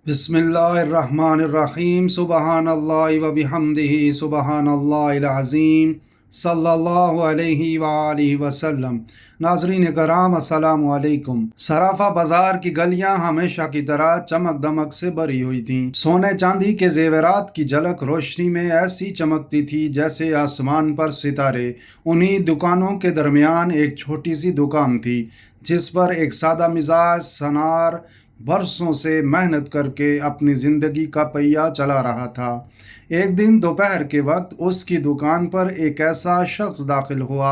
بسم اللہ الرحمن الرحیم سبحان اللہ و بحمدہ سبحان اللہ العظیم صلی اللہ علیہ وآلہ وسلم۔ ناظرین کرام السلام علیکم۔ صرافہ بازار کی گلیاں ہمیشہ کی طرح چمک دمک سے بھری ہوئی تھیں۔ سونے چاندی کے زیورات کی جھلک روشنی میں ایسی چمکتی تھی جیسے آسمان پر ستارے۔ انہی دکانوں کے درمیان ایک چھوٹی سی دکان تھی جس پر ایک سادہ مزاج سنار برسوں سے محنت کر کے اپنی زندگی کا پہیہ چلا رہا تھا۔ ایک دن دوپہر کے وقت اس کی دکان پر ایک ایسا شخص داخل ہوا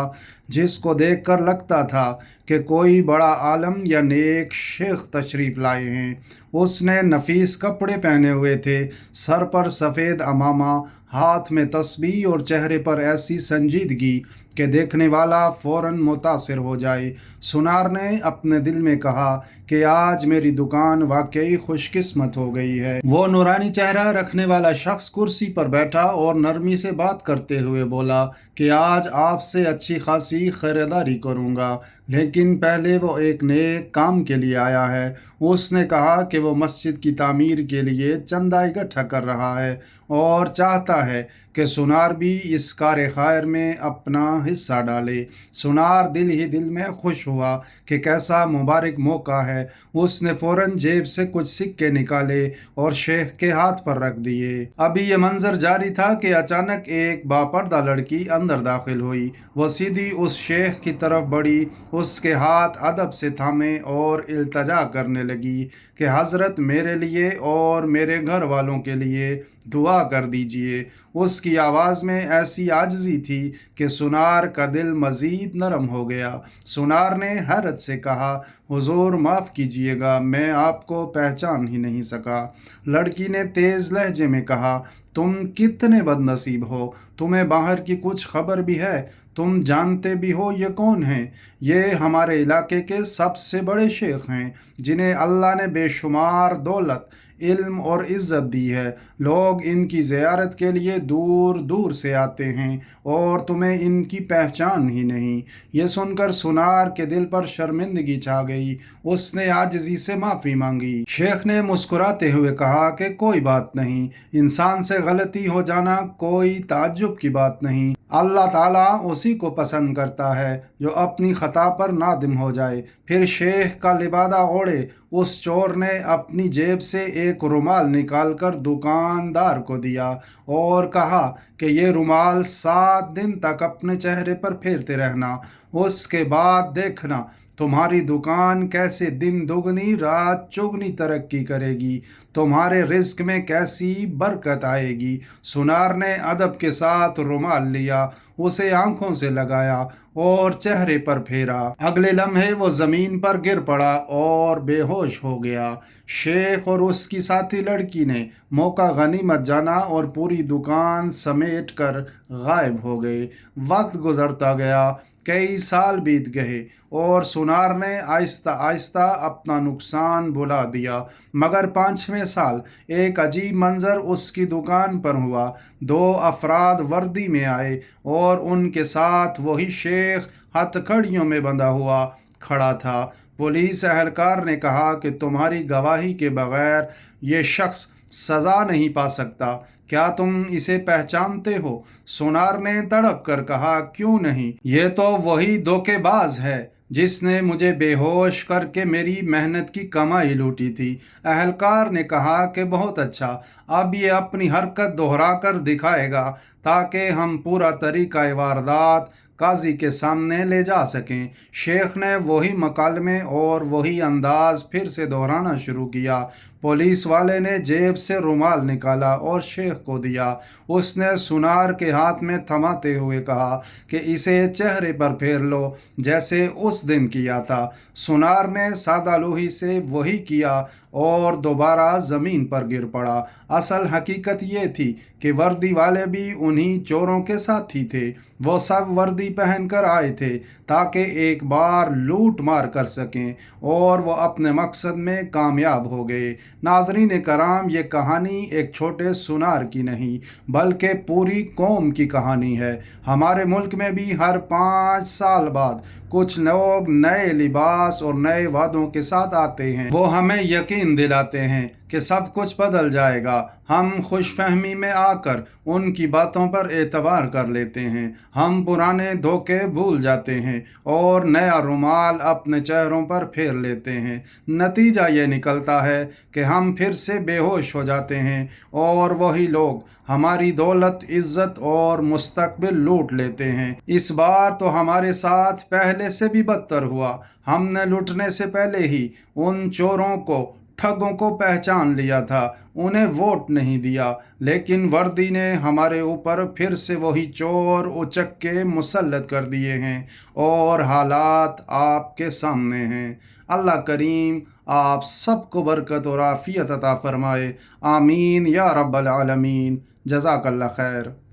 جس کو دیکھ کر لگتا تھا کہ کوئی بڑا عالم یا نیک شیخ تشریف لائے ہیں۔ اس نے نفیس کپڑے پہنے ہوئے تھے، سر پر سفید عمامہ، ہاتھ میں تسبیح اور چہرے پر ایسی سنجیدگی کہ دیکھنے والا فوراً متاثر ہو جائے۔ سنار نے اپنے دل میں کہا کہ آج میری دکان واقعی خوش قسمت ہو گئی ہے۔ وہ نورانی چہرہ رکھنے والا شخص کرسی پر بیٹھا اور نرمی سے بات کرتے ہوئے بولا کہ آج آپ سے اچھی خاصی خریداری کروں گا، لیکن پہلے وہ ایک نیک کام کے لیے آیا ہے۔ اس نے کہا کہ وہ مسجد کی تعمیر کے لیے چندہ اکٹھا کر رہا ہے اور چاہتا ہے کہ سنار بھی اس کار خیر میں اپنا حصہ ڈالے۔ سنار دل ہی دل میں خوش ہوا کہ کیسا مبارک موقع ہے۔ اس نے فوراً جیب سے کچھ سکے نکالے اور شیخ کے ہاتھ پر رکھ دیے۔ ابھی یہ منظر جاری تھا کہ اچانک ایک باپردہ لڑکی اندر داخل ہوئی۔ وہ سیدھی اس شیخ کی طرف بڑھی، اس کے ہاتھ ادب سے تھامے اور التجا کرنے لگی کہ حضرت میرے لیے اور میرے گھر والوں کے لیے دعا کر دیجئے۔ اس کی آواز میں ایسی عاجزی تھی کہ سنار کا دل مزید نرم ہو گیا۔ سنار نے حیرت سے کہا، حضور معاف کیجئے گا، میں آپ کو پہچان ہی نہیں سکا۔ لڑکی نے تیز لہجے میں کہا، تم کتنے بد نصیب ہو، تمہیں باہر کی کچھ خبر بھی ہے؟ تم جانتے بھی ہو یہ کون ہیں؟ یہ ہمارے علاقے کے سب سے بڑے شیخ ہیں جنہیں اللہ نے بے شمار دولت، علم اور عزت دی ہے۔ لوگ ان کی زیارت کے لیے دور دور سے آتے ہیں اور تمہیں ان کی پہچان ہی نہیں۔ یہ سن کر سنار کے دل پر شرمندگی چھا گئی۔ اس نے عاجزی سے معافی مانگی۔ شیخ نے مسکراتے ہوئے کہا کہ کوئی بات نہیں، انسان سے غلطی ہو جانا کوئی تعجب کی بات نہیں۔ اللہ تعالیٰ اسی کو پسند کرتا ہے جو اپنی خطا پر نادم ہو جائے۔ پھر شیخ کا لبادہ اوڑھے اس چور نے اپنی جیب سے ایک رومال نکال کر دکاندار کو دیا اور کہا کہ یہ رومال 7 دن تک اپنے چہرے پر پھیرتے رہنا، اس کے بعد دیکھنا تمہاری دکان کیسے دن دگنی رات چگنی ترقی کرے گی، تمہارے رزق میں کیسی برکت آئے گی۔ سنار نے ادب کے ساتھ رومال لیا، اسے آنکھوں سے لگایا اور چہرے پر پھیرا۔ اگلے لمحے وہ زمین پر گر پڑا اور بے ہوش ہو گیا۔ شیخ اور اس کی ساتھی لڑکی نے موقع غنیمت جانا اور پوری دکان سمیٹ کر غائب ہو گئے۔ وقت گزرتا گیا، کئی سال بیت گئے اور سنار نے آہستہ آہستہ اپنا نقصان بھلا دیا، مگر 5ویں سال ایک عجیب منظر اس کی دکان پر ہوا۔ 2 افراد وردی میں آئے اور ان کے ساتھ وہی شیخ ہتھ کڑیوں میں بندھا ہوا کھڑا تھا۔ پولیس اہلکار نے کہا کہ تمہاری گواہی کے بغیر یہ شخص سزا نہیں پا سکتا، کیا تم اسے پہچانتے ہو؟ سنار نے تڑپ کر کہا، کیوں نہیں، یہ تو وہی دھوکے باز ہے جس نے مجھے بے ہوش کر کے میری محنت کی کمائی لوٹی تھی۔ اہلکار نے کہا کہ بہت اچھا، اب یہ اپنی حرکت دہرا کر دکھائے گا تاکہ ہم پورا طریقہ واردات قاضی کے سامنے لے جا سکیں۔ شیخ نے وہی مکالمے اور وہی انداز پھر سے دہرانا شروع کیا۔ پولیس والے نے جیب سے رومال نکالا اور شیخ کو دیا۔ اس نے سنار کے ہاتھ میں تھماتے ہوئے کہا کہ اسے چہرے پر پھیر لو جیسے اس دن کیا تھا۔ سنار نے سادہ لوہی سے وہی کیا اور دوبارہ زمین پر گر پڑا۔ اصل حقیقت یہ تھی کہ وردی والے بھی انہی چوروں کے ساتھی تھے۔ وہ سب وردی پہن کر آئے تھے تاکہ ایک بار لوٹ مار کر سکیں اور وہ اپنے مقصد میں کامیاب ہو گئے۔ ناظرین کرام، یہ کہانی ایک چھوٹے سنار کی نہیں بلکہ پوری قوم کی کہانی ہے۔ ہمارے ملک میں بھی ہر 5 سال بعد کچھ لوگ نئے لباس اور نئے وعدوں کے ساتھ آتے ہیں۔ وہ ہمیں یقین دلاتے ہیں کہ سب کچھ بدل جائے گا، ہم خوش فہمی میں آ کر ان کی باتوں پر اعتبار کر لیتے ہیں، ہم پرانے دھوکے بھول جاتے ہیں اور نیا رومال اپنے چہروں پر پھیر لیتے ہیں۔ نتیجہ یہ نکلتا ہے کہ ہم پھر سے بے ہوش ہو جاتے ہیں اور وہی لوگ ہماری دولت، عزت اور مستقبل لوٹ لیتے ہیں۔ اس بار تو ہمارے ساتھ پہلے سے بھی بدتر ہوا۔ ہم نے لوٹنے سے پہلے ہی ان چوروں کو، ٹھگوں کو پہچان لیا تھا، انہیں ووٹ نہیں دیا، لیکن وردی نے ہمارے اوپر پھر سے وہی چور اچکے مسلط کر دیے ہیں اور حالات آپ کے سامنے ہیں۔ اللہ کریم آپ سب کو برکت اور عافیت عطا فرمائے، آمین یا رب العالمین۔ جزاک اللہ خیر۔